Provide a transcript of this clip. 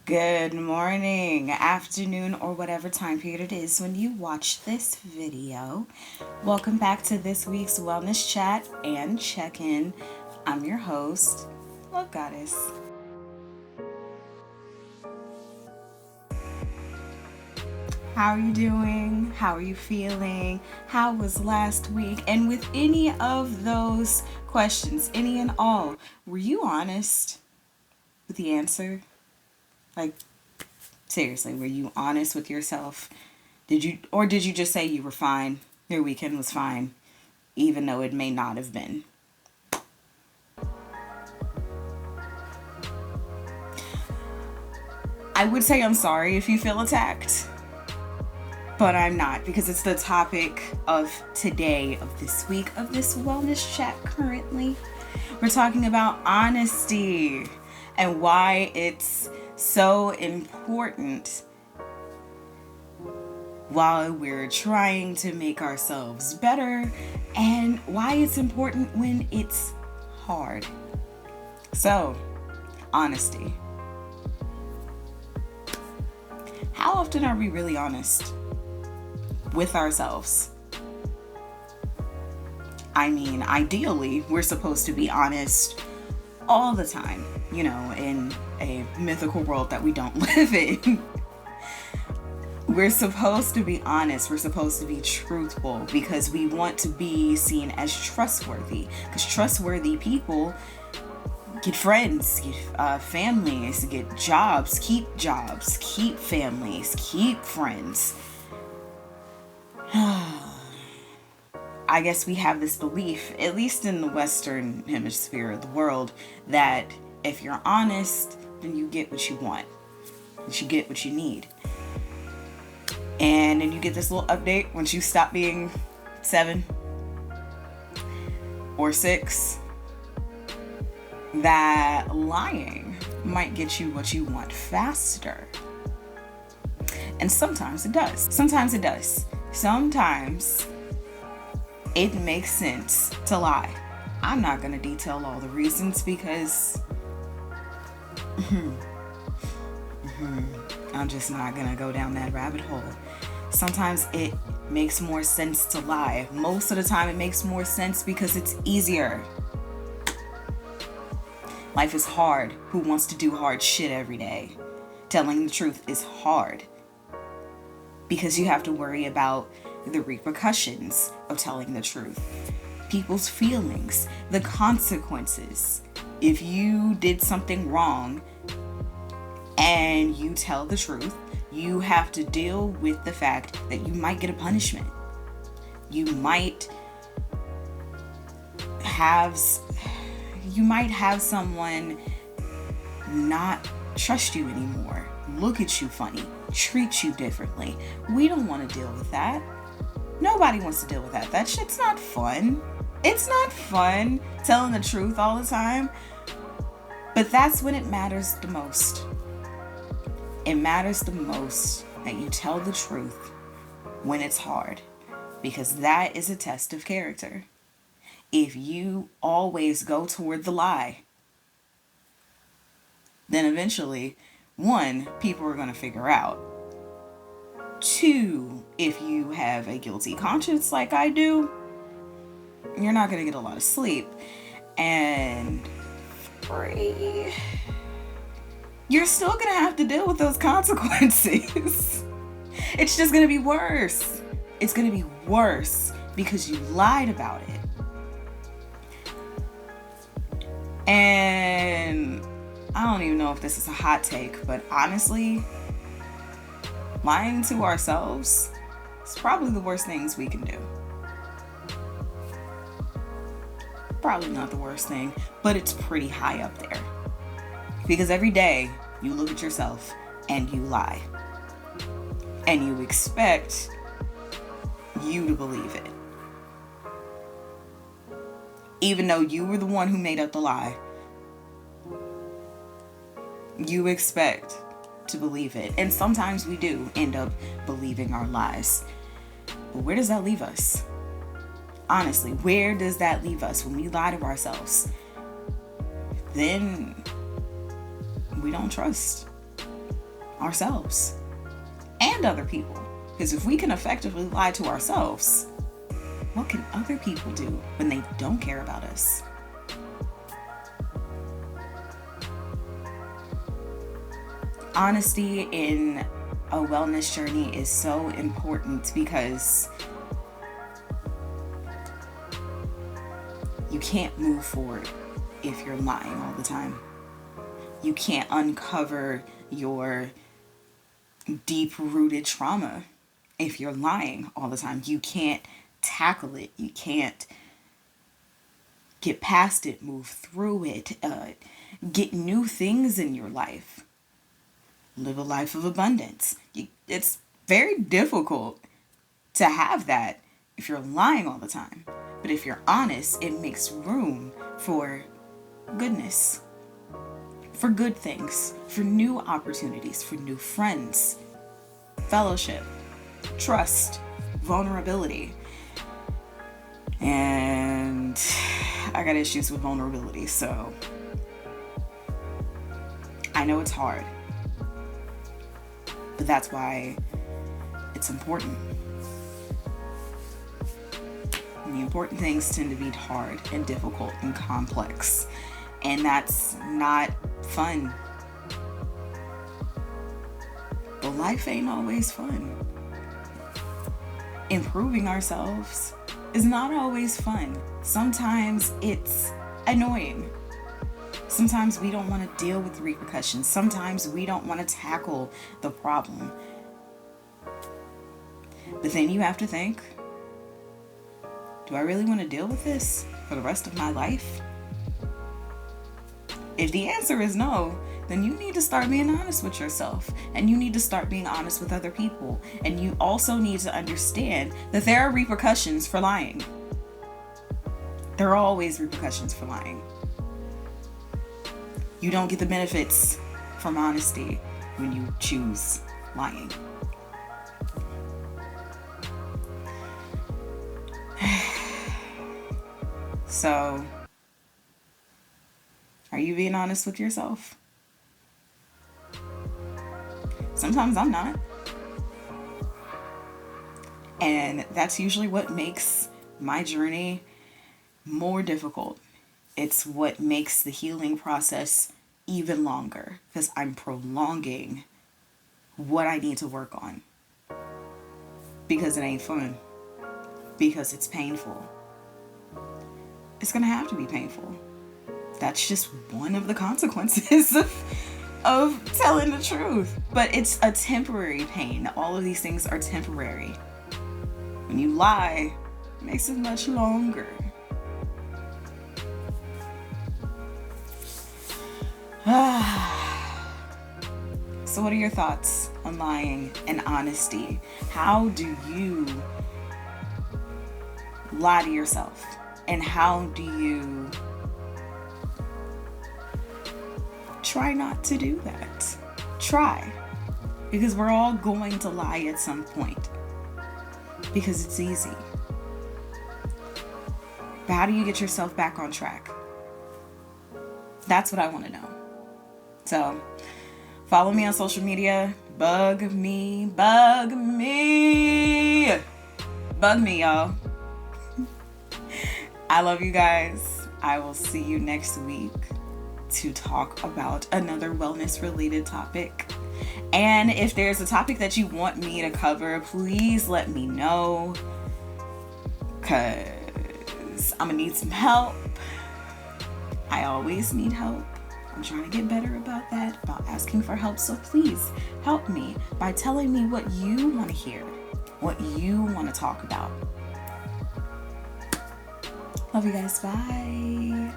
Good morning, afternoon, or whatever time period it is when you watch this video. Welcome back to this week's Wellness Chat and Check In. I'm your host, Love Goddess. How are you doing? How are you feeling? How was last week? And with any of those questions, any and all, were you honest with the answer? Like, seriously, were you honest with yourself? Did you just say you were fine? Your weekend was fine, even though it may not have been. I would say I'm sorry if you feel attacked, but I'm not because it's the topic of today, of this week, of this wellness chat currently. We're talking about honesty and why it's so important while we're trying to make ourselves better, and why it's important when it's hard. So, honesty. How often are we really honest with ourselves? I mean, ideally, we're supposed to be honest all the time, in a mythical world that we don't live in. We're supposed to be honest. We're supposed to be truthful because we want to be seen as trustworthy. Because trustworthy people get friends, get families, get jobs, keep families, keep friends. I guess we have this belief, at least in the Western hemisphere of the world, that if you're honest, then you get what you want. You get what you need. And then you get this little update once you stop being 7 or 6 that lying might get you what you want faster. And sometimes it does. Sometimes it makes sense to lie. I'm not going to detail all the reasons because I'm just not going to go down that rabbit hole. Sometimes it makes more sense to lie. Most of the time it makes more sense because it's easier. Life is hard. Who wants to do hard shit every day? Telling the truth is hard because you have to worry about the repercussions of telling the truth, people's feelings, the consequences. If you did something wrong and you tell the truth, you have to deal with the fact that you might get a punishment. You might have someone not trust you anymore, look at you funny, treat you differently. We don't want to deal with that. Nobody wants to deal with that. That shit's not fun. It's not fun telling the truth all the time. But that's when it matters the most. It matters the most that you tell the truth when it's hard, because that is a test of character. If you always go toward the lie, then eventually, 1, people are going to figure out. 2, if you have a guilty conscience like I do, you're not going to get a lot of sleep. And 3, you're still going to have to deal with those consequences. It's just going to be worse. It's going to be worse because you lied about it. And I don't even know if this is a hot take, but honestly, lying to ourselves is probably the worst things we can do. Probably not the worst thing, but it's pretty high up there. Because every day you look at yourself and you lie. And you expect you to believe it. Even though you were the one who made up the lie, you expect to believe it. And sometimes we do end up believing our lies. But where does that leave us? Honestly, where does that leave us when we lie to ourselves? Then we don't trust. ourselves and other people. Because if we can effectively lie to ourselves, what can other people do when they don't care about us? Honesty in a wellness journey is so important because you can't move forward if you're lying all the time. You can't uncover your deep-rooted trauma if you're lying all the time. You can't tackle it. You can't get past it, move through it, get new things in your life, live a life of abundance. It's very difficult to have that if you're lying all the time. But if you're honest, it makes room for goodness, for good things, for new opportunities, for new friends, fellowship, trust, vulnerability. And I got issues with vulnerability, so I know it's hard. But that's why it's important. And the important things tend to be hard and difficult and complex. And that's not fun. But life ain't always fun. Improving ourselves is not always fun. Sometimes it's annoying. Sometimes we don't want to deal with the repercussions. Sometimes we don't want to tackle the problem. But then you have to think, do I really want to deal with this for the rest of my life? If the answer is no, then you need to start being honest with yourself, and you need to start being honest with other people. And you also need to understand that there are repercussions for lying. There are always repercussions for lying. You don't get the benefits from honesty when you choose lying. So, are you being honest with yourself? Sometimes I'm not. And that's usually what makes my journey more difficult. It's what makes the healing process even longer, because I'm prolonging what I need to work on. Because it ain't fun. Because it's painful. It's going to have to be painful. That's just one of the consequences of telling the truth. But it's a temporary pain. All of these things are temporary. When you lie, it makes it much longer. So what are your thoughts on lying and honesty? How do you lie to yourself? And how do you try not to do that? Try. Because we're all going to lie at some point. Because it's easy. But how do you get yourself back on track? That's what I want to know. So, follow me on social media. Bug me, y'all. I love you guys. I will see you next week to talk about another wellness-related topic. And if there's a topic that you want me to cover, please let me know. Because I'm going to need some help. I always need help. I'm trying to get better about that, about asking for help. So please help me by telling me what you want to hear, what you want to talk about. Love you guys. Bye.